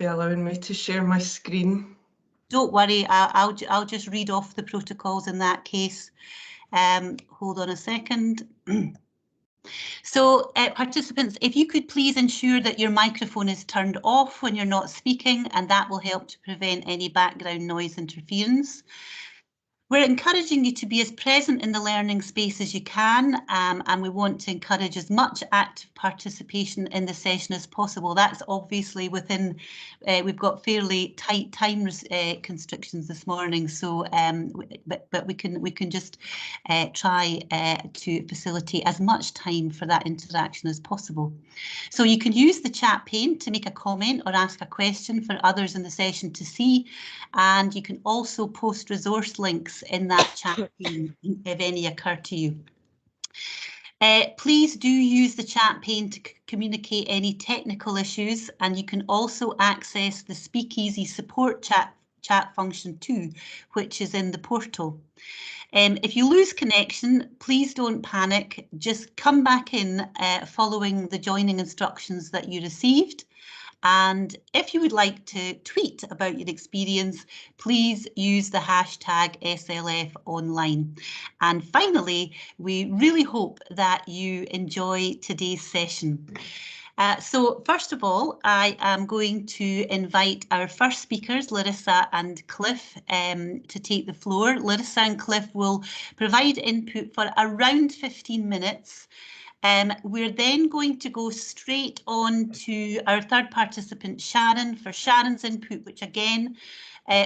be allowing me to share my screen. Don't worry, I'll just read off the protocols in that case. Hold on a second. So participants, if you could please ensure that your microphone is turned off when you're not speaking, and that will help to prevent any background noise interference. We're encouraging you to be as present in the learning space as you can, and we want to encourage as much active participation in the session as possible. That's obviously within, we've got fairly tight time constrictions this morning, so but we can just try to facilitate as much time for that interaction as possible. So you can use the chat pane to make a comment or ask a question for others in the session to see, and you can also post resource links in that chat pane if any occur to you. Please do use the chat pane to communicate any technical issues, and you can also access the Speakeasy support chat function too, which is in the portal. If you lose connection, please don't panic, just come back in following the joining instructions that you received. And if you would like to tweet about your experience, please use the hashtag SLF online. And finally, we really hope that you enjoy today's session. So first of all, I am going to invite our first speakers, Larissa and Cliff, to take the floor. Larissa and Cliff will provide input for around 15 minutes. We're then going to go straight on to our third participant, Sharon, for Sharon's input, which again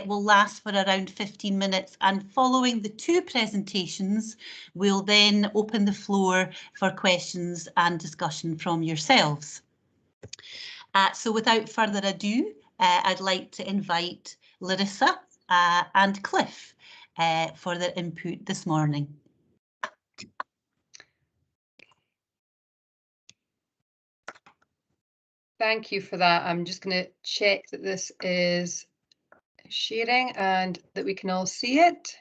will last for around 15 minutes. And following the two presentations, we'll then open the floor for questions and discussion from yourselves. So without further ado, I'd like to invite Larissa and Cliff for their input this morning. Thank you for that. I'm just going to check that this is sharing and that we can all see it.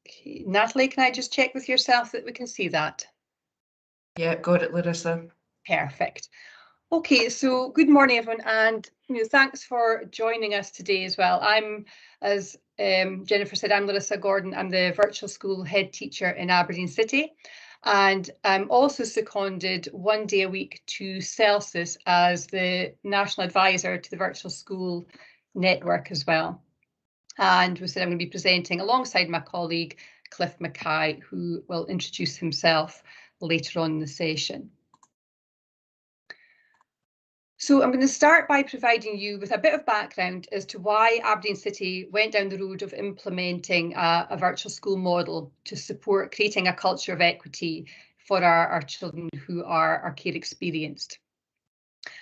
Okay. Natalie, can I just check with yourself that we can see that? Yeah, got it, Larissa. Perfect. Okay, so good morning, everyone, and thanks for joining us today as well. I'm, as Jennifer said, I'm Larissa Gordon. I'm the virtual school head teacher in Aberdeen City, and I'm also seconded 1 day a week to Celsius as the national advisor to the virtual school network as well. And we said I'm going to be presenting alongside my colleague Cliff Mackay, who will introduce himself later on in the session. So I'm going to start by providing you with a bit of background as to why Aberdeen City went down the road of implementing a virtual school model to support creating a culture of equity for our children who are care experienced.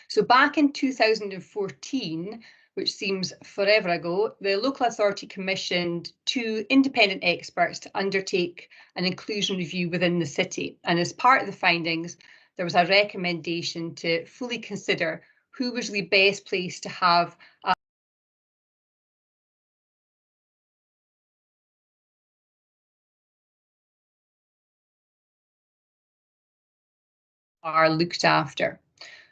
So back in 2014, which seems forever ago, the local authority commissioned 2 independent experts to undertake an inclusion review within the city. And as part of the findings, there was a recommendation to fully consider who was the best placed to have are looked after.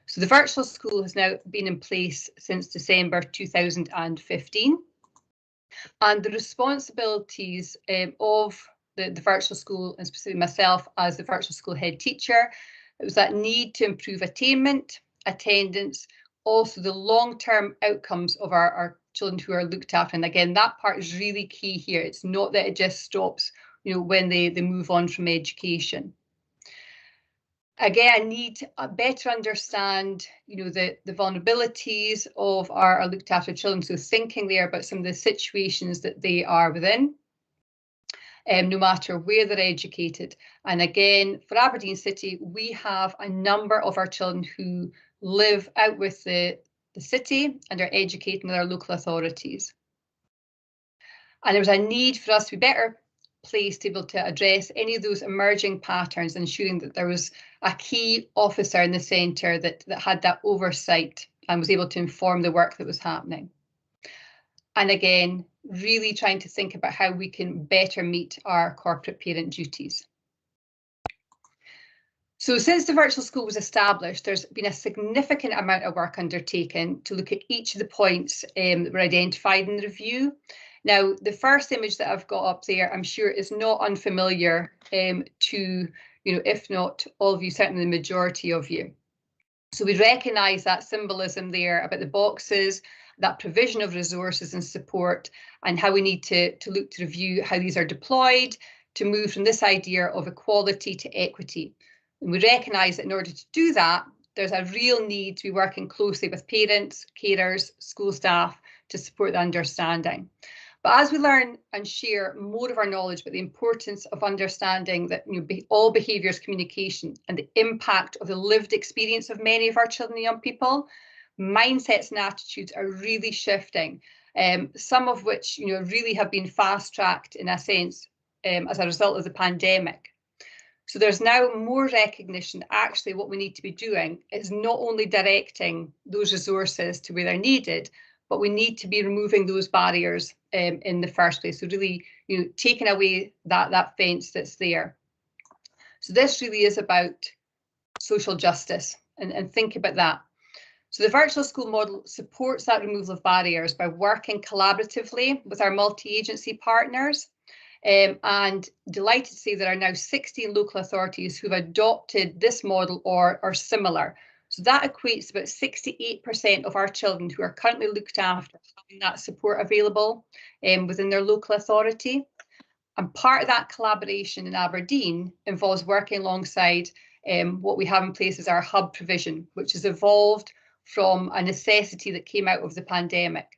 So the virtual school has now been in place since December 2015. And the responsibilities of the virtual school, and specifically myself as the virtual school head teacher, it was that need to improve attainment, attendance, also the long-term outcomes of our children who are looked after. And again, that part is really key here. It's not that it just stops, when they move on from education. Again, I need to better understand, the vulnerabilities of our looked after children. So thinking there about some of the situations that they are within, no matter where they're educated. And again, for Aberdeen City, we have a number of our children who live out with the city and are educated with our local authorities. And there was a need for us to be better placed to be able to address any of those emerging patterns, ensuring that there was a key officer in the centre that had that oversight and was able to inform the work that was happening. And again, really trying to think about how we can better meet our corporate parent duties. So since the virtual school was established, there's been a significant amount of work undertaken to look at each of the points that were identified in the review. Now, the first image that I've got up there, I'm sure is not unfamiliar to, if not all of you, certainly the majority of you. So we recognise that symbolism there about the boxes, that provision of resources and support, and how we need to look to review how these are deployed to move from this idea of equality to equity. And we recognise that in order to do that, there's a real need to be working closely with parents, carers, school staff to support the understanding. But as we learn and share more of our knowledge about the importance of understanding that all behaviours communication and the impact of the lived experience of many of our children and young people, mindsets and attitudes are really shifting, some of which really have been fast-tracked in a sense as a result of the pandemic. So there's now more recognition that actually what we need to be doing is not only directing those resources to where they're needed, but we need to be removing those barriers in the first place. So really, taking away that fence that's there. So this really is about social justice and think about that. So the virtual school model supports that removal of barriers by working collaboratively with our multi-agency partners. And delighted to say there are now 16 local authorities who've adopted this model or similar. So that equates to about 68% of our children who are currently looked after having that support available within their local authority. And part of that collaboration in Aberdeen involves working alongside what we have in place as our hub provision, which has evolved from a necessity that came out of the pandemic.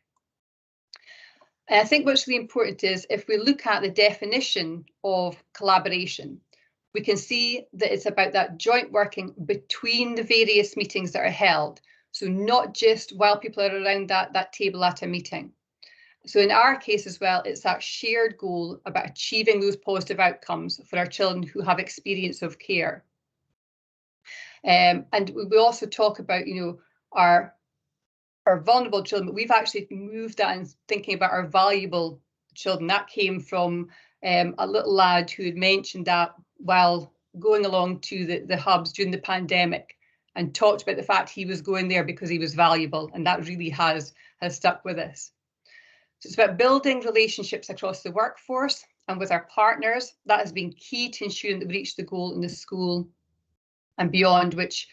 And I think what's really important is if we look at the definition of collaboration, we can see that it's about that joint working between the various meetings that are held. So not just while people are around that table at a meeting. So in our case as well, it's that shared goal about achieving those positive outcomes for our children who have experience of care. And we also talk about, our vulnerable children, but we've actually moved that and thinking about our valuable children. That came from a little lad who had mentioned that while going along to the hubs during the pandemic and talked about the fact he was going there because he was valuable, and that really has stuck with us. So it's about building relationships across the workforce and with our partners. That has been key to ensuring that we reach the goal in the school and beyond, which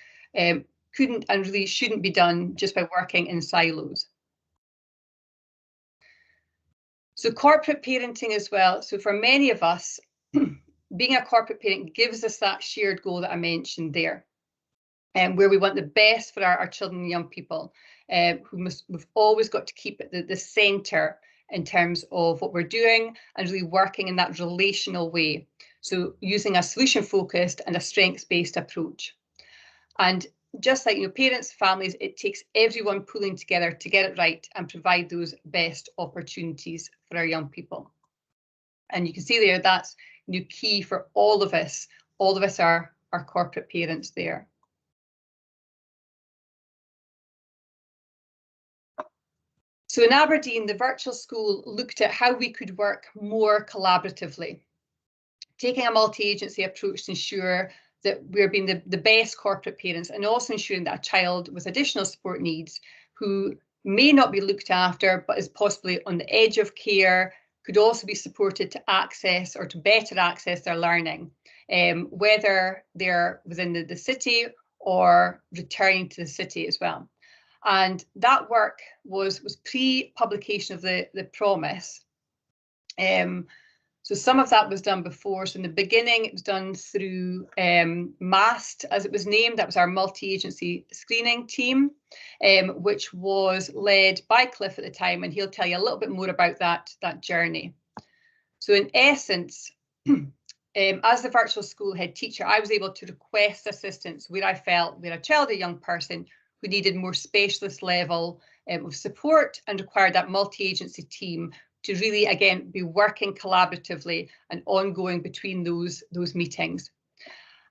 couldn't and really shouldn't be done just by working in silos. So corporate parenting as well. So for many of us, being a corporate parent gives us that shared goal that I mentioned there, and where we want the best for our children and young people, we've always got to keep it the centre in terms of what we're doing and really working in that relational way. So using a solution-focused and a strengths-based approach. And just like parents, families, it takes everyone pulling together to get it right and provide those best opportunities for our young people. And you can see there that's key for all of us. All of us are corporate parents there. So in Aberdeen, the virtual school looked at how we could work more collaboratively, taking a multi-agency approach to ensure that we're being the best corporate parents, and also ensuring that a child with additional support needs who may not be looked after but is possibly on the edge of care could also be supported to access or to better access their learning, whether they're within the city or returning to the city as well. And that work was pre-publication of the promise. So some of that was done before. So in the beginning, it was done through MAST, as it was named. That was our multi-agency screening team, which was led by Cliff at the time, and he'll tell you a little bit more about that journey. So in essence, as the virtual school head teacher, I was able to request assistance where I felt where a child or young person who needed more specialist level of support and required that multi-agency team to really, again, be working collaboratively and ongoing between those meetings.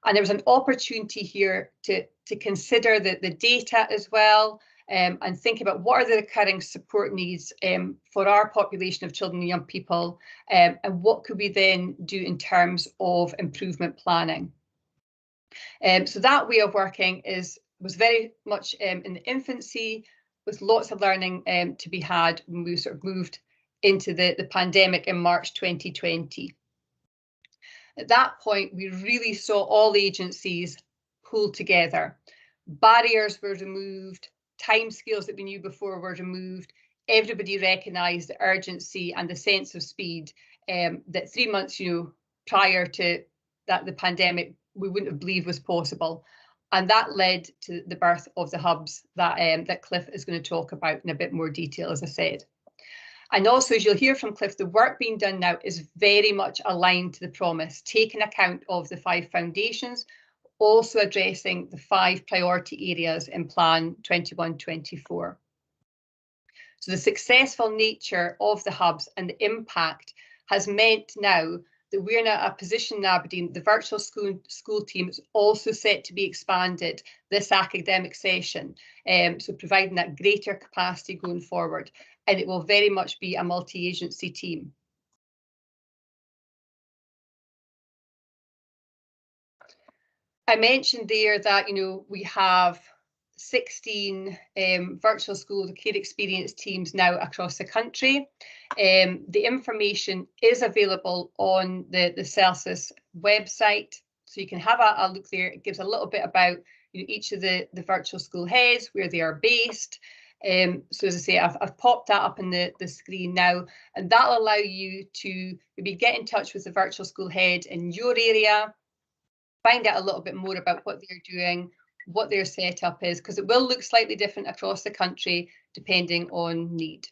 And there was an opportunity here to consider the data as well, and think about what are the recurring support needs for our population of children and young people, and what could we then do in terms of improvement planning. So that way of working was very much in the infancy, with lots of learning to be had when we sort of moved into the pandemic in March 2020. At that point, we really saw all agencies pull together. Barriers were removed, timescales that we knew before were removed. Everybody recognised the urgency and the sense of speed that 3 months, prior to the pandemic, we wouldn't have believed was possible. And that led to the birth of the hubs that Cliff is going to talk about in a bit more detail, as I said. And also, as you'll hear from Cliff, the work being done now is very much aligned to the promise, taking account of the 5 foundations, also addressing the 5 priority areas in Plan 21-24. So the successful nature of the hubs and the impact has meant now that we're in a position in Aberdeen. The virtual school team is also set to be expanded this academic session, so providing that greater capacity going forward, and it will very much be a multi-agency team. I mentioned there that we have 16 virtual school care experience teams now across the country. The information is available on the SLF website, so you can have a look there. It gives a little bit about each of the virtual school heads, where they are based. So as I say, I've popped that up on the screen now, and that'll allow you to maybe get in touch with the virtual school head in your area, find out a little bit more about what they're doing, what their setup is, because it will look slightly different across the country depending on need.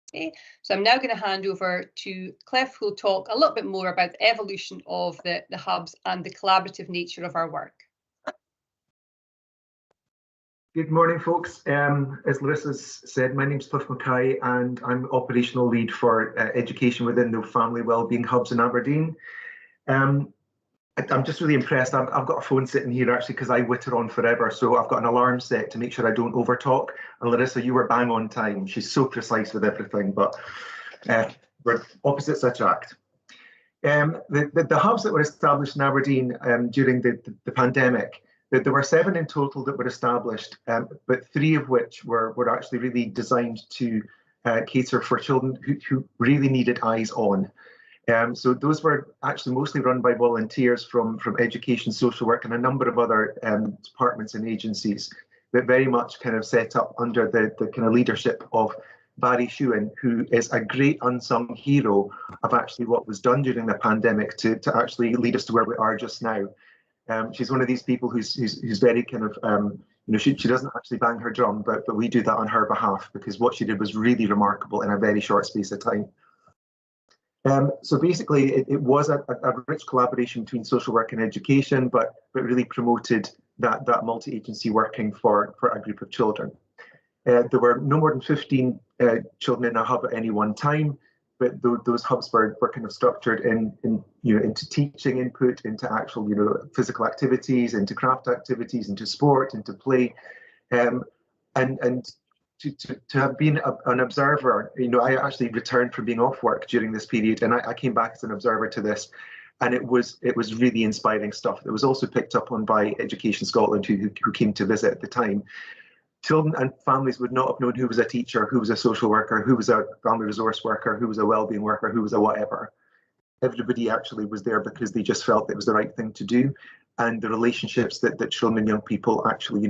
Okay, so I'm now going to hand over to Cliff, who will talk a little bit more about the evolution of the hubs and the collaborative nature of our work. Good morning, folks. As Larissa said, my name is Cliff Mackay, and I'm operational lead for education within the family wellbeing hubs in Aberdeen. I'm just really impressed. I've got a phone sitting here actually because I witter on forever, so I've got an alarm set to make sure I don't overtalk. And Larissa, you were bang on time. She's so precise with everything, but we're opposites attract. The hubs that were established in Aberdeen during the pandemic, there were 7 in total that were established, but 3 of which were actually really designed to cater for children who really needed eyes on. So those were actually mostly run by volunteers from education, social work, and a number of other departments and agencies that very much kind of set up under the kind of leadership of Barry Shewan, who is a great unsung hero of actually what was done during the pandemic to actually lead us to where we are just now. She's one of these people who's very kind of, she doesn't actually bang her drum, but we do that on her behalf, because what she did was really remarkable in a very short space of time. So basically, it was a rich collaboration between social work and education, but really promoted that multi-agency working for a group of children. There were no more than 15 children in a hub at any one time, but those hubs were kind of structured into teaching input, into actual physical activities, into craft activities, into sport, into play, and to have been an observer. I actually returned from being off work during this period, and I came back as an observer to this, and it was really inspiring stuff. It was also picked up on by Education Scotland, who came to visit at the time. Children and families would not have known who was a teacher, who was a social worker, who was a family resource worker, who was a wellbeing worker, who was a whatever. Everybody actually was there because they just felt it was the right thing to do, and the relationships that children and young people actually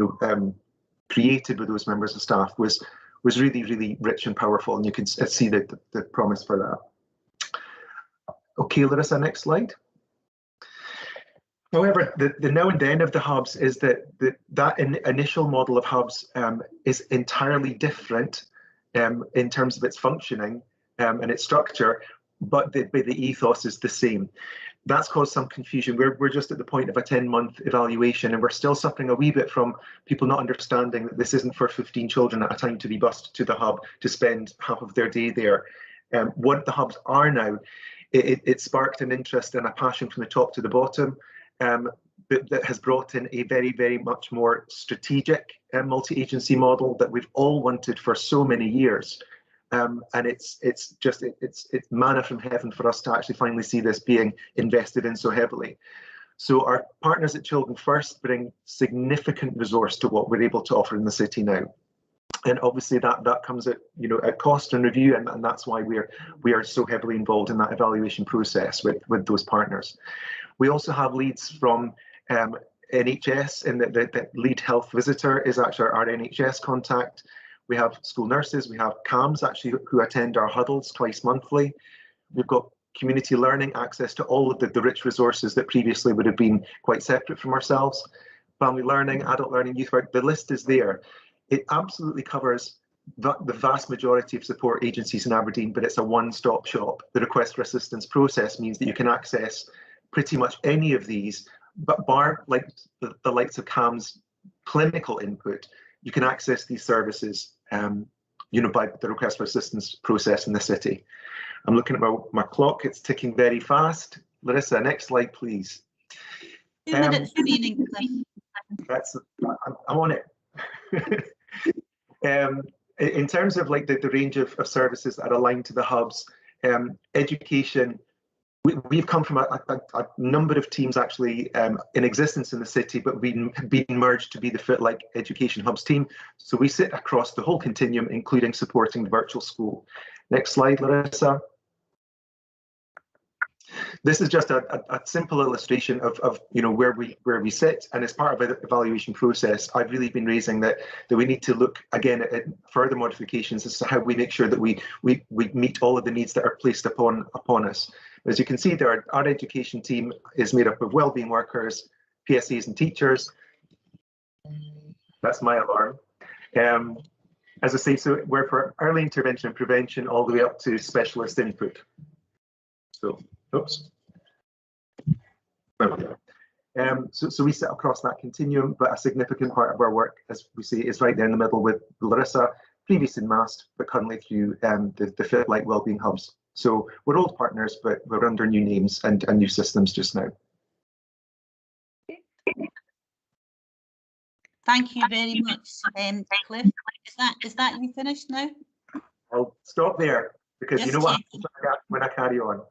created with those members of staff was really, really rich and powerful, and you can see the promise for that. Okay, Larissa, next slide. However, the now and then of the hubs is that initial model of hubs is entirely different in terms of its functioning and its structure, but the ethos is the same. That's caused some confusion. We're just at the point of a 10-month evaluation, and we're still suffering a wee bit from people not understanding that this isn't for 15 children at a time to be bussed to the hub to spend half of their day there. What the hubs are now, it sparked an interest and a passion from the top to the bottom. That has brought in a very, very much more strategic multi-agency model that we've all wanted for so many years. And it's manna from heaven for us to actually finally see this being invested in so heavily. So our partners at Children First bring significant resource to what we're able to offer in the city now. And obviously that comes at at cost and review, and that's why we are so heavily involved in that evaluation process with those partners. We also have leads from NHS, and the lead health visitor is actually our NHS contact. We have school nurses, we have CAMs actually who attend our huddles twice monthly. We've got community learning, access to all of the rich resources that previously would have been quite separate from ourselves. Family learning, adult learning, youth work, the list is there. It absolutely covers the vast majority of support agencies in Aberdeen, but it's a one-stop shop. The request for assistance process means that you can access pretty much any of these, but bar like the likes of CAM's clinical input, you can access these services by the request for assistance process in the city. I'm looking at my clock, it's ticking very fast. Larissa, next slide, please. 2 minutes remaining, Cliff. I'm on it. In terms of like the range of services that are aligned to the hubs, education, we've come from a number of teams actually in existence in the city, but we've been merged to be the FitLike Education Hubs team. So we sit across the whole continuum, including supporting the virtual school. Next slide, Larissa. This is just a simple illustration of where we sit, and as part of the evaluation process, I've really been raising that we need to look again at further modifications as to how we make sure that we meet all of the needs that are placed upon us. As you can see there, our education team is made up of wellbeing workers, PSAs and teachers. That's my alarm. As I say, so we're for early intervention and prevention all the way up to specialist input. So, oops. So we sit across that continuum, but a significant part of our work, as we say, is right there in the middle with Larissa, previously in MAST, but currently through the FitLike Wellbeing Hubs. So we're old partners, but we're under new names and new systems just now. Thank you very much, Cliff. Is that you finished now? I'll stop there because Just you know what happens when I carry on.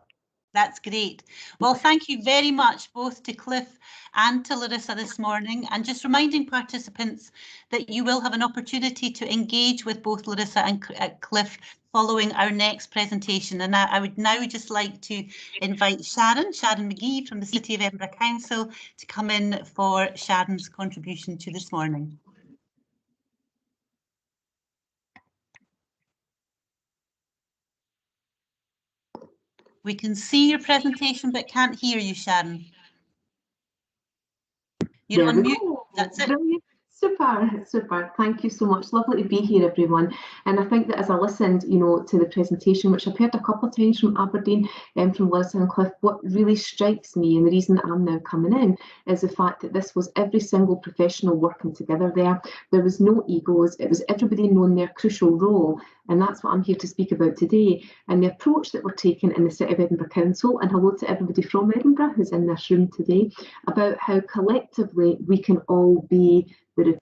That's great. Well, thank you very much both to Cliff and to Larissa this morning, and just reminding participants that you will have an opportunity to engage with both Larissa and Cliff following our next presentation. And I would now just like to invite Sharon McGee from the City of Edinburgh Council to come in for Sharon's contribution to this morning. We can see your presentation but can't hear you, Sharon. You're on mute. That's it. Brilliant. Super. Thank you so much. Lovely to be here, everyone. And I think that as I listened, to the presentation, which I've heard a couple of times from Aberdeen and from Larissa and Cliff, what really strikes me, and the reason that I'm now coming in, is the fact that this was every single professional working together there. There was no egos. It was everybody knowing their crucial role. And that's what I'm here to speak about today. And the approach that we're taking in the City of Edinburgh Council, and hello to everybody from Edinburgh who's in this room today, about how collectively we can all be the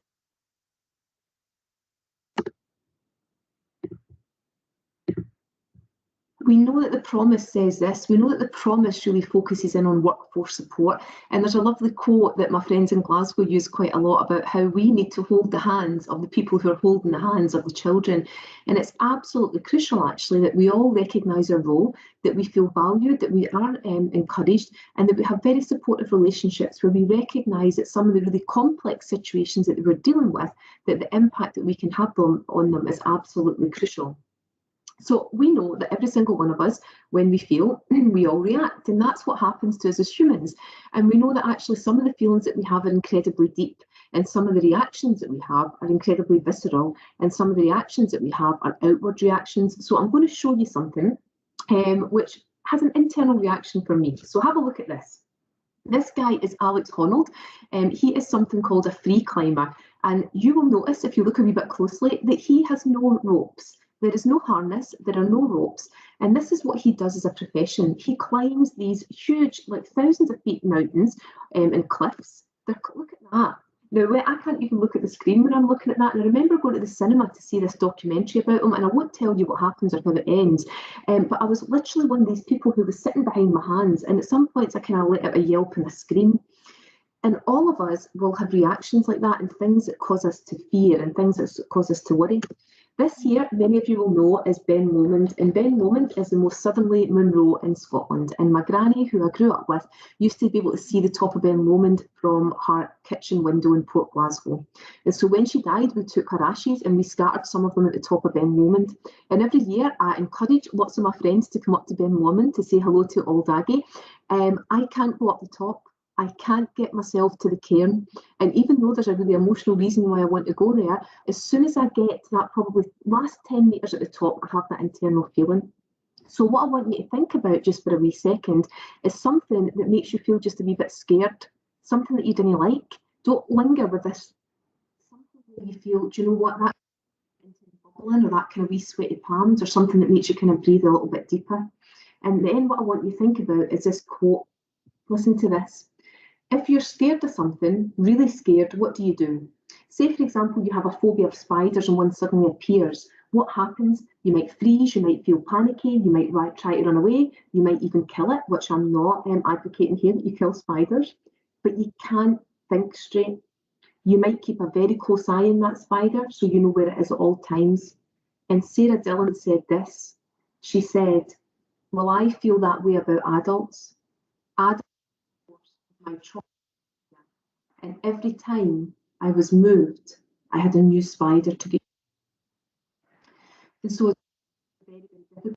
we know that the promise says this. We know that the promise really focuses in on workforce support. And there's a lovely quote that my friends in Glasgow use quite a lot about how we need to hold the hands of the people who are holding the hands of the children. And it's absolutely crucial, actually, that we all recognise our role, that we feel valued, that we are encouraged, and that we have very supportive relationships where we recognise that some of the really complex situations that we're dealing with, that the impact that we can have on them is absolutely crucial. So we know that every single one of us, when we feel, we all react, and that's what happens to us as humans. And we know that actually some of the feelings that we have are incredibly deep, and some of the reactions that we have are incredibly visceral, and some of the reactions that we have are outward reactions. So I'm going to show you something which has an internal reaction for me. So have a look at this. This guy is Alex Honnold. He is something called a free climber, and you will notice if you look a wee bit closely that he has no ropes. There is no harness, there are no ropes, and this is what he does as a profession. He climbs these huge, like thousands of feet mountains and cliffs. Look at that. Now, I can't even look at the screen when I'm looking at that, and I remember going to the cinema to see this documentary about him, and I won't tell you what happens or how it ends, but I was literally one of these people who was sitting behind my hands, and at some points I kind of let out a yelp and a scream. And all of us will have reactions like that and things that cause us to fear and things that cause us to worry. This year, many of you will know, is Ben Lomond, and Ben Lomond is the most southerly Munro in Scotland. And my granny, who I grew up with, used to be able to see the top of Ben Lomond from her kitchen window in Port Glasgow. And so when she died, we took her ashes and we scattered some of them at the top of Ben Lomond. And every year, I encourage lots of my friends to come up to Ben Lomond to say hello to Old Aggie. I can't go up the top. I can't get myself to the cairn. And even though there's a really emotional reason why I want to go there, as soon as I get to that probably last 10 metres at the top, I have that internal feeling. So what I want you to think about just for a wee second is something that makes you feel just a wee bit scared, something that you didn't like. Don't linger with this. Something where you feel, do you know what, that bubbling or that kind of wee sweaty palms or something that makes you kind of breathe a little bit deeper. And then what I want you to think about is this quote. Listen to this. If you're scared of something, really scared, what do you do? Say, for example, you have a phobia of spiders and one suddenly appears. What happens? You might freeze, you might feel panicky, you might try to run away, you might even kill it, which I'm not advocating here that you kill spiders, but you can't think straight. You might keep a very close eye on that spider so you know where it is at all times. And Sarah Dillon said this. She said, well, I feel that way about adults. Adults my trauma, and every time I was moved, I had a new spider to get. And so it's a very, very difficult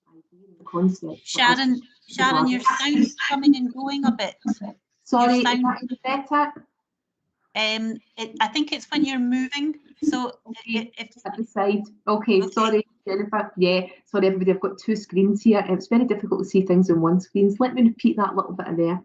idea and concept. Sharon, your sound's coming and going a bit. Sorry, is that any better? I think it's when you're moving. So okay, at the side. Okay, sorry, Jennifer. Yeah, sorry everybody, I've got two screens here. It's very difficult to see things on one screen. So let me repeat that little bit there.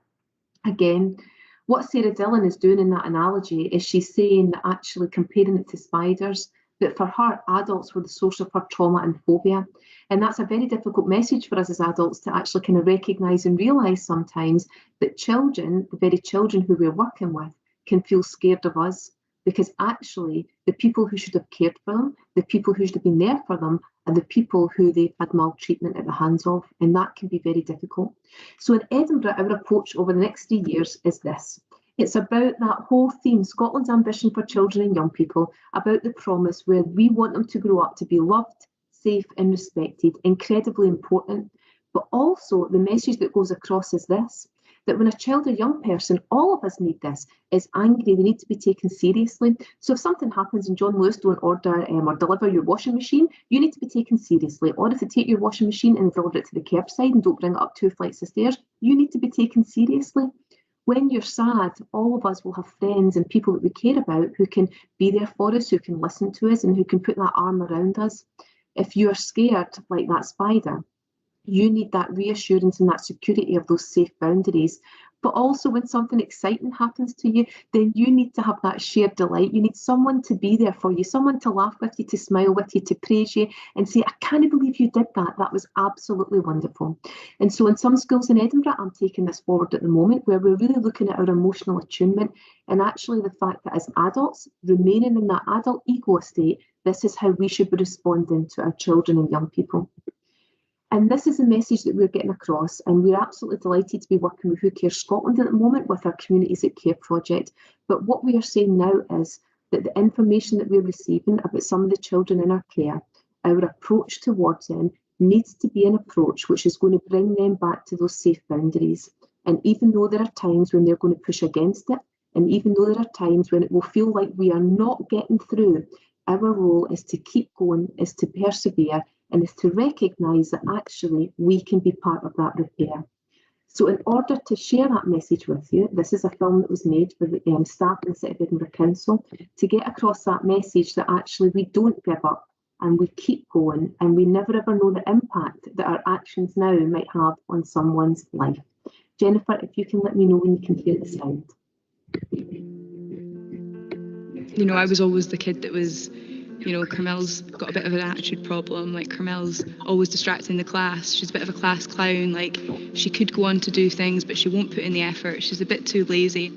Again, what Sarah Dillon is doing in that analogy is she's saying that actually comparing it to spiders, that for her, adults were the source of her trauma and phobia. And that's a very difficult message for us as adults to actually kind of recognise and realise sometimes that children, the very children who we're working with, can feel scared of us, because actually the people who should have cared for them, the people who should have been there for them, are the people who they've had maltreatment at the hands of, and that can be very difficult. So in Edinburgh, our approach over the next 3 years is this. It's about that whole theme, Scotland's ambition for children and young people, about the promise where we want them to grow up to be loved, safe and respected, incredibly important. But also the message that goes across is this, that when a child or young person, all of us need this, is angry, they need to be taken seriously. So if something happens and John Lewis don't order or deliver your washing machine, you need to be taken seriously. Or if they take your washing machine and deliver it to the curbside and don't bring it up 2 flights of stairs, you need to be taken seriously. When you're sad, all of us will have friends and people that we care about who can be there for us, who can listen to us and who can put that arm around us. If you're scared like that spider, you need that reassurance and that security of those safe boundaries. But also when something exciting happens to you, then you need to have that shared delight. You need someone to be there for you, someone to laugh with you, to smile with you, to praise you and say, I can't believe you did that. That was absolutely wonderful. And so in some schools in Edinburgh, I'm taking this forward at the moment, where we're really looking at our emotional attunement and actually the fact that as adults, remaining in that adult ego state, this is how we should be responding to our children and young people. And this is a message that we're getting across, and we're absolutely delighted to be working with Who Cares Scotland at the moment with our Communities at Care project. But what we are saying now is that the information that we're receiving about some of the children in our care, our approach towards them needs to be an approach which is going to bring them back to those safe boundaries. And even though there are times when they're going to push against it, and even though there are times when it will feel like we are not getting through, our role is to keep going, is to persevere, and is to recognise that actually we can be part of that repair. So in order to share that message with you, this is a film that was made for the staff in the City of Edinburgh Council to get across that message that actually we don't give up and we keep going, and we never ever know the impact that our actions now might have on someone's life. Jennifer, if you can let me know when you can hear the sound. You know, I was always the kid that was, you know, Carmel's got a bit of an attitude problem, like Carmel's always distracting the class, she's a bit of a class clown, like she could go on to do things but she won't put in the effort, she's a bit too lazy.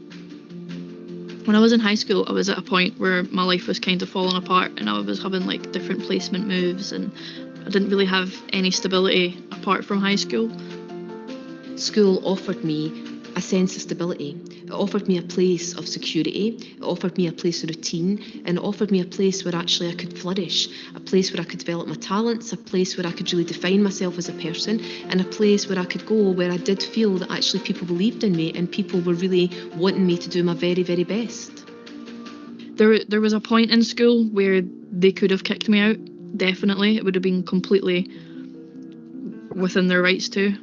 When I was in high school, I was at a point where my life was kind of falling apart and I was having like different placement moves and I didn't really have any stability apart from high school. School offered me a sense of stability. It offered me a place of security, it offered me a place of routine, and it offered me a place where actually I could flourish, a place where I could develop my talents, a place where I could really define myself as a person, and a place where I could go where I did feel that actually people believed in me and people were really wanting me to do my very, very best. There was a point in school where they could have kicked me out, definitely. It would have been completely within their rights to,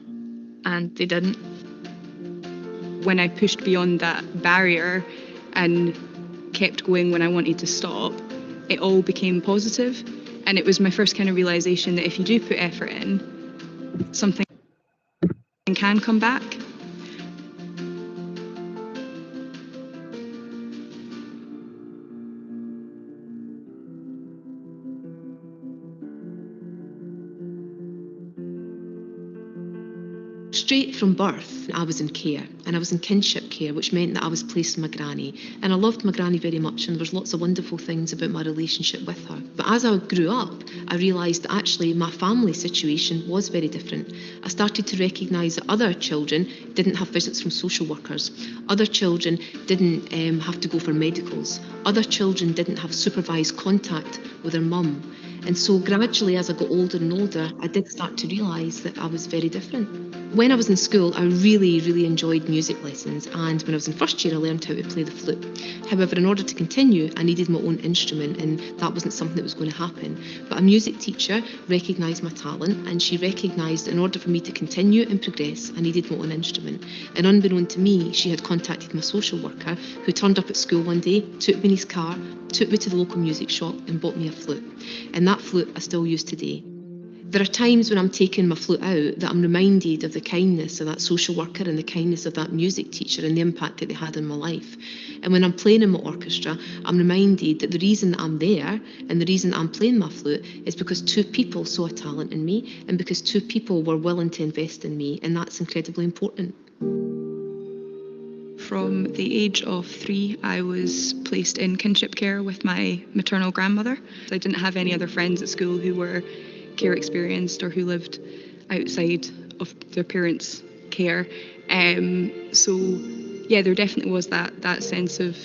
and they didn't. When I pushed beyond that barrier and kept going when I wanted to stop, it all became positive. And it was my first kind of realisation that if you do put effort in, something can come back. Straight from birth, I was in care, and I was in kinship care, which meant that I was placed with my granny. And I loved my granny very much, and there was lots of wonderful things about my relationship with her. But as I grew up, I realised that actually my family situation was very different. I started to recognise that other children didn't have visits from social workers. Other children didn't have to go for medicals. Other children didn't have supervised contact with their mum. And so gradually, as I got older and older, I did start to realise that I was very different. When I was in school, I really enjoyed music lessons, and when I was in first year, I learned how to play the flute. However, in order to continue, I needed my own instrument, and that wasn't something that was going to happen. But a music teacher recognised my talent, and she recognised that in order for me to continue and progress, I needed my own instrument. And unbeknown to me, she had contacted my social worker, who turned up at school one day, took me in his car, took me to the local music shop and bought me a flute. And that flute I still use today. There are times when I'm taking my flute out that I'm reminded of the kindness of that social worker and the kindness of that music teacher and the impact that they had in my life. And when I'm playing in my orchestra, I'm reminded that the reason that I'm there and the reason that I'm playing my flute is because two people saw a talent in me and because two people were willing to invest in me, and that's incredibly important. From the age of 3, I was placed in kinship care with my maternal grandmother. I didn't have any other friends at school who were care experienced or who lived outside of their parents' care. So yeah, there definitely was that sense of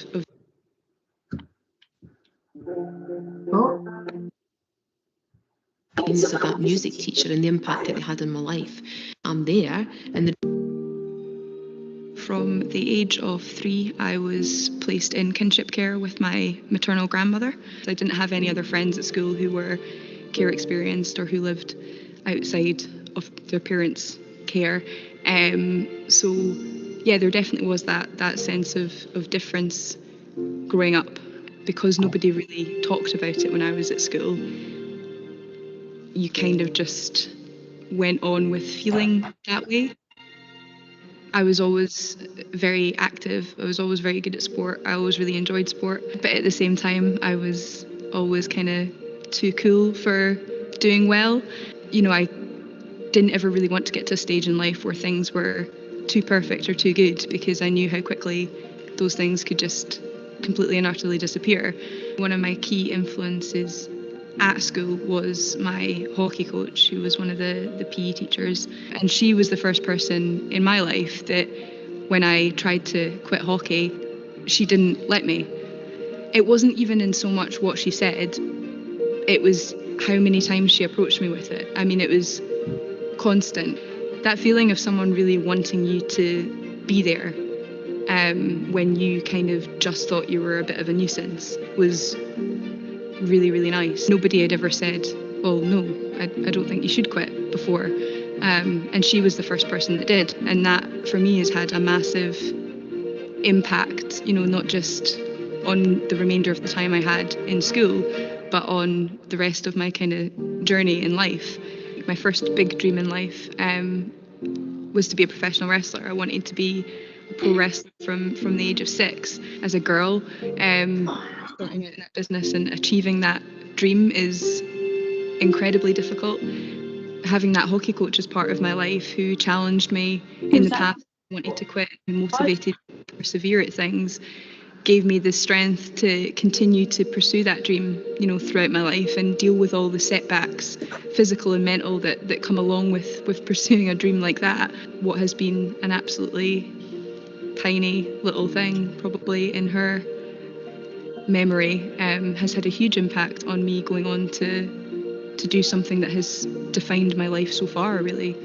kindness of that music teacher and the impact that they had in my life. I'm there, and From the age of 3, I was placed in kinship care with my maternal grandmother. I didn't have any other friends at school who were care experienced or who lived outside of their parents' care. So yeah, there definitely was that sense of difference growing up, because nobody really talked about it when I was at school. You kind of just went on with feeling that way. I was always very active. I was always very good at sport. I always really enjoyed sport. But at the same time, I was always kind of too cool for doing well. You know, I didn't ever really want to get to a stage in life where things were too perfect or too good, because I knew how quickly those things could just completely and utterly disappear. One of my key influences at school was my hockey coach, who was one of the PE teachers. And she was the first person in my life that when I tried to quit hockey, she didn't let me. It wasn't even in so much what she said, it was how many times she approached me with it. I mean, it was constant. That feeling of someone really wanting you to be there when you kind of just thought you were a bit of a nuisance was really nice. Nobody had ever said, well, no, I don't think you should quit before. And she was the first person that did. And that, for me, has had a massive impact, you know, not just on the remainder of the time I had in school, but on the rest of my kind of journey in life. My first big dream in life was to be a professional wrestler. I wanted to be a pro wrestler from the age of 6. As a girl, starting out in that business and achieving that dream is incredibly difficult. Having that hockey coach as part of my life, who challenged me in the past, wanted to quit, who motivated me to persevere at things, gave me the strength to continue to pursue that dream, you know, throughout my life and deal with all the setbacks, physical and mental, that come along with pursuing a dream like that. What has been an absolutely tiny little thing, probably in her memory, has had a huge impact on me going on to do something that has defined my life so far, really.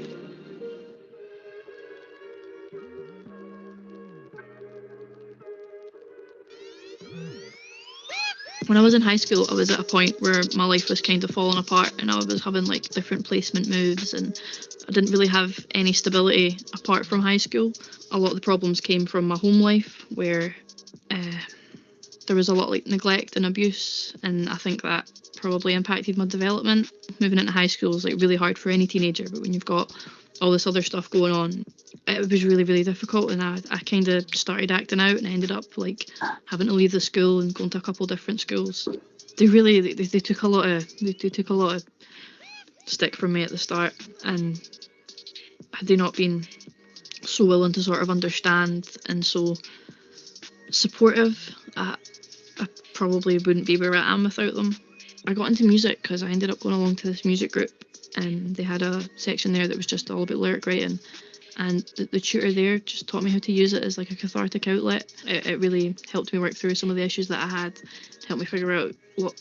When I was in high school, I was at a point where my life was kind of falling apart, and I was having like different placement moves, and I didn't really have any stability apart from high school. A lot of the problems came from my home life, where there was a lot like neglect and abuse, and I think that probably impacted my development. Moving into high school is like really hard for any teenager, but when you've got all this other stuff going on, it was really, really difficult, and I kind of started acting out, and I ended up like having to leave the school and going to a couple different schools. They took a lot of stick from me at the start, and had they not been so willing to sort of understand and so supportive, I probably wouldn't be where I am without them. I got into music because I ended up going along to this music group, and they had a section there that was just all about lyric writing, and the tutor there just taught me how to use it as like a cathartic outlet. It really helped me work through some of the issues that I had, helped me figure out what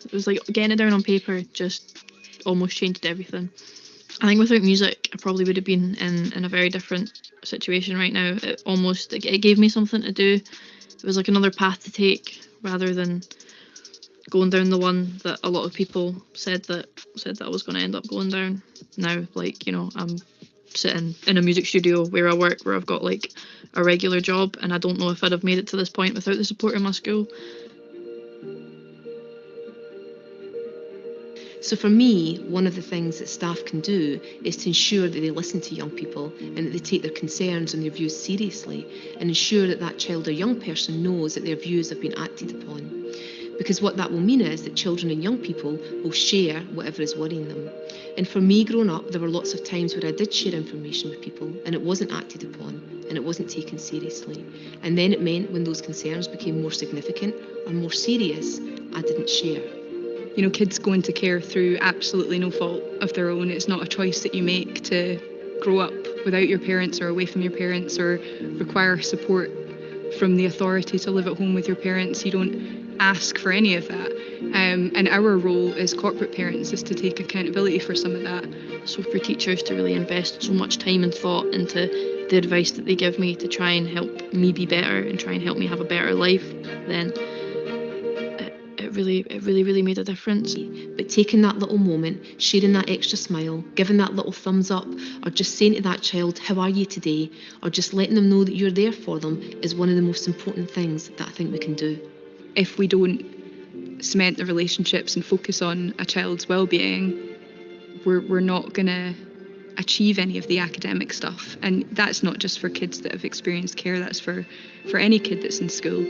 it was like. Getting it down on paper just almost changed everything. I think without music, I probably would have been in a very different situation right now. It gave me something to do. It was like another path to take rather than going down the one that a lot of people said that I was going to end up going down. Now, like, you know, I'm sitting in a music studio where I work, where I've got like a regular job, and I don't know if I'd have made it to this point without the support of my school. So for me, one of the things that staff can do is to ensure that they listen to young people and that they take their concerns and their views seriously, and ensure that that child or young person knows that their views have been acted upon. Because what that will mean is that children and young people will share whatever is worrying them. And for me growing up, there were lots of times where I did share information with people and it wasn't acted upon and it wasn't taken seriously. And then it meant when those concerns became more significant or more serious, I didn't share. You know, kids go into care through absolutely no fault of their own. It's not a choice that you make to grow up without your parents or away from your parents or require support from the authority to live at home with your parents. You don't ask for any of that. And our role as corporate parents is to take accountability for some of that. So for teachers to really invest so much time and thought into the advice that they give me to try and help me be better and try and help me have a better life, then it really made a difference. But taking that little moment, sharing that extra smile, giving that little thumbs up, or just saying to that child, how are you today? Or just letting them know that you're there for them is one of the most important things that I think we can do. If we don't cement the relationships and focus on a child's well-being, we're not going to achieve any of the academic stuff. And that's not just for kids that have experienced care, that's for any kid that's in school.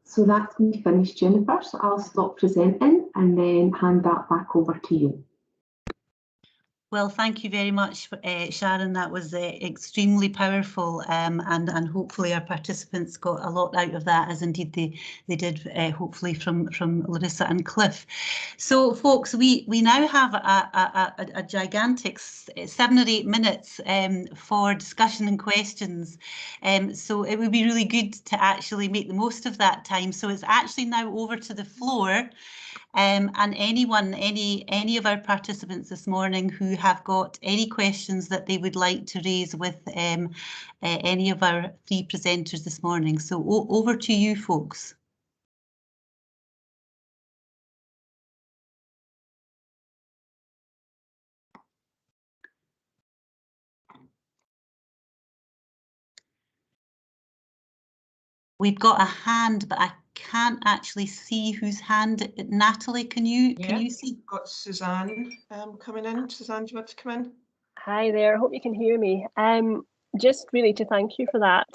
So that's me finished, Jennifer. So I'll stop presenting and then hand that back over to you. Well, thank you very much, Sharon. That was extremely powerful, and hopefully our participants got a lot out of that, as indeed they did, hopefully from Larissa and Cliff. So, folks, we now have a gigantic 7 or 8 minutes for discussion and questions. So it would be really good to actually make the most of that time. So it's actually now over to the floor. And anyone, any of our participants this morning who have got any questions that they would like to raise with any of our 3 presenters this morning. So over to you, folks. We've got a hand, but I can't actually see whose hand. Natalie, can you see? Got Suzanne coming in. Suzanne, do you want to come in? Hi there, hope you can hear me. Just really to thank you for that.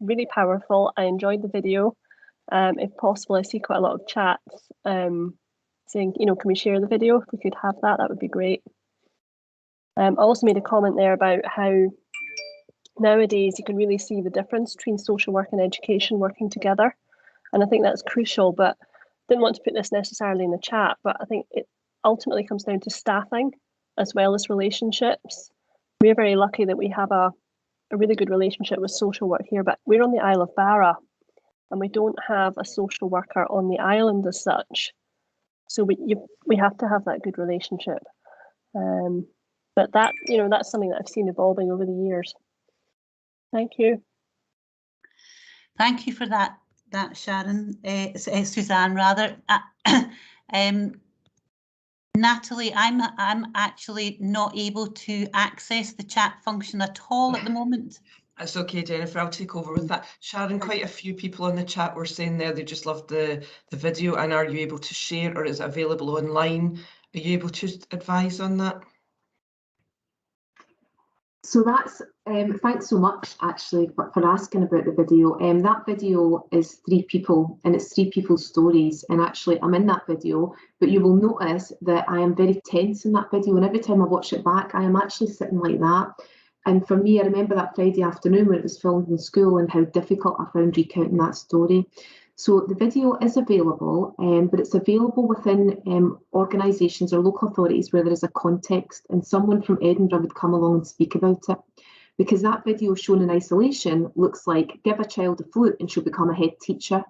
Really powerful. I enjoyed the video. If possible, I see quite a lot of chats saying, you know, can we share the video? If we could have that, that would be great. I also made a comment there about how nowadays you can really see the difference between social work and education working together. And I think that's crucial, but didn't want to put this necessarily in the chat, but I think it ultimately comes down to staffing as well as relationships. We're very lucky that we have a really good relationship with social work here, but we're on the Isle of Barra and we don't have a social worker on the island as such. So we have to have that good relationship. But that, that's something that I've seen evolving over the years. Thank you. Thank you for that, Sharon, Suzanne, rather. Natalie, I'm actually not able to access the chat function at all at the moment. That's okay, Jennifer, I'll take over with that. Sharon, quite a few people on the chat were saying there they just loved the video, and are you able to share, or is it available online? Are you able to advise on that? So that's, thanks so much actually for asking about the video. That video is 3 people and it's 3 people's stories, and actually I'm in that video, but you will notice that I am very tense in that video, and every time I watch it back I am actually sitting like that. And for me, I remember that Friday afternoon when it was filmed in school and how difficult I found recounting that story. So the video is available, but it's available within organisations or local authorities where there is a context and someone from Edinburgh would come along and speak about it. Because that video shown in isolation looks like give a child a flute and she'll become a head teacher.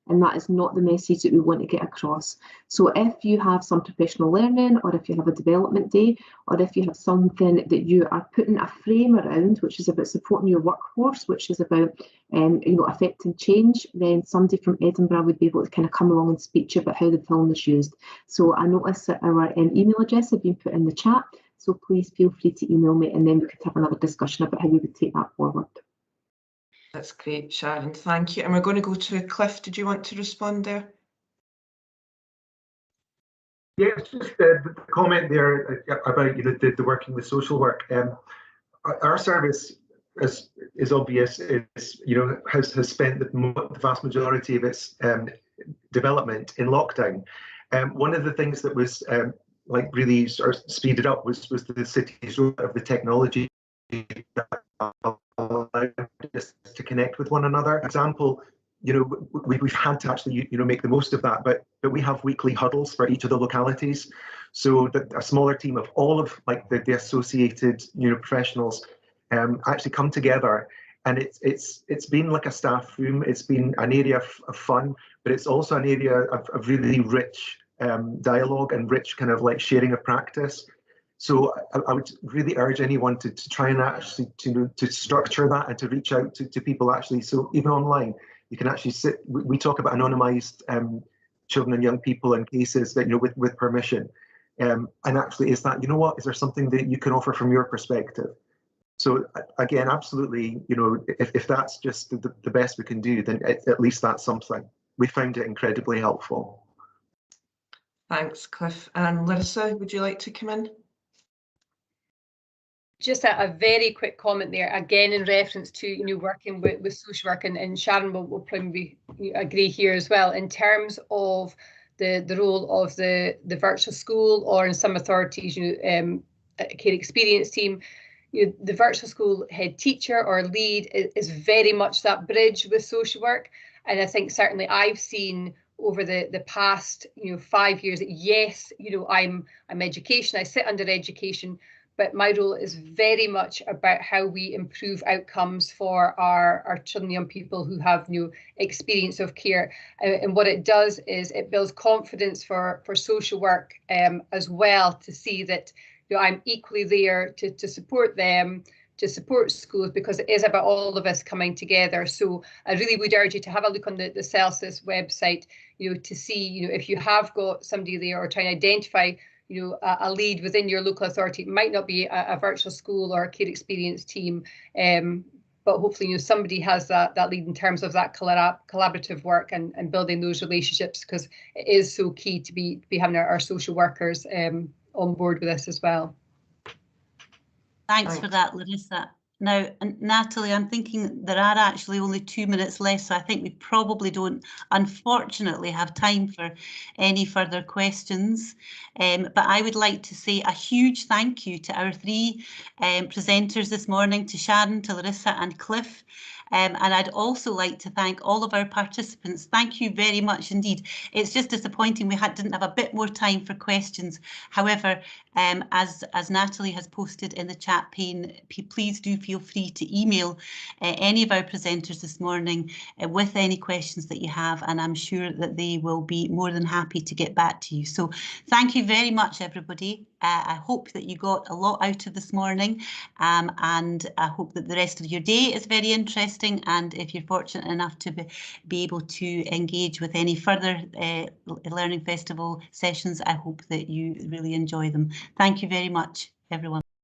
And that is not the message that we want to get across. So if you have some professional learning, or if you have a development day, or if you have something that you are putting a frame around, which is about supporting your workforce, which is about affecting change, then somebody from Edinburgh would be able to kind of come along and speak to you about how the film is used. So I notice that our email address has been put in the chat, so please feel free to email me and then we could have another discussion about how we would take that forward. That's great, Sharon, thank you. And we're going to go to Cliff. Did you want to respond there? Yeah, it's just the comment there about the working with social work. Our service, is obvious, has spent the vast majority of its development in lockdown. One of the things that was really sort of speeded up was the city's role of the technology allowed us to connect with one another. For example, we've had to actually make the most of that, but we have weekly huddles for each of the localities, so that a smaller team of all of the associated professionals actually come together, and it's been like a staff room. It's been an area of fun, but it's also an area of really rich dialogue and rich kind of sharing of practice. So I would really urge anyone to try and actually to structure that and to reach out to people actually. So even online, you can actually sit. We talk about anonymized children and young people in cases that with permission, and actually is that is there something that you can offer from your perspective? So again, absolutely, if that's just the best we can do, then at least that's something. We found it incredibly helpful. Thanks, Cliff. And Larissa, would you like to come in? Just a very quick comment there, again in reference to working with social work, and Sharon will probably agree here as well, in terms of the role of the virtual school, or in some authorities, care experience team. The virtual school head teacher or lead is very much that bridge with social work, and I think certainly I've seen over the past 5 years that yes, I'm education, I sit under education, but my role is very much about how we improve outcomes for our children and young people who have experience of care. And what it does is it builds confidence for social work as well, to see that I'm equally there to support them, to support schools, because it is about all of us coming together. So I really would urge you to have a look on the Celsius website, to see if you have got somebody there, or try and identify a lead within your local authority. It might not be a virtual school or a care experience team, but hopefully somebody has that lead in terms of that collaborative work and building those relationships, because it is so key to be having our social workers on board with this as well. Thanks for that, Larissa. Now, Natalie, I'm thinking there are actually only 2 minutes left, so I think we probably don't, unfortunately, have time for any further questions. But I would like to say a huge thank you to our 3 presenters this morning, to Sharon, to Larissa and Cliff. And I'd also like to thank all of our participants. Thank you very much indeed. It's just disappointing we didn't have a bit more time for questions. However, as Natalie has posted in the chat pane, please do feel free to email any of our presenters this morning with any questions that you have, and I'm sure that they will be more than happy to get back to you. So thank you very much, everybody. I hope that you got a lot out of this morning, and I hope that the rest of your day is very interesting, and if you're fortunate enough to be able to engage with any further Learning Festival sessions, I hope that you really enjoy them. Thank you very much, everyone.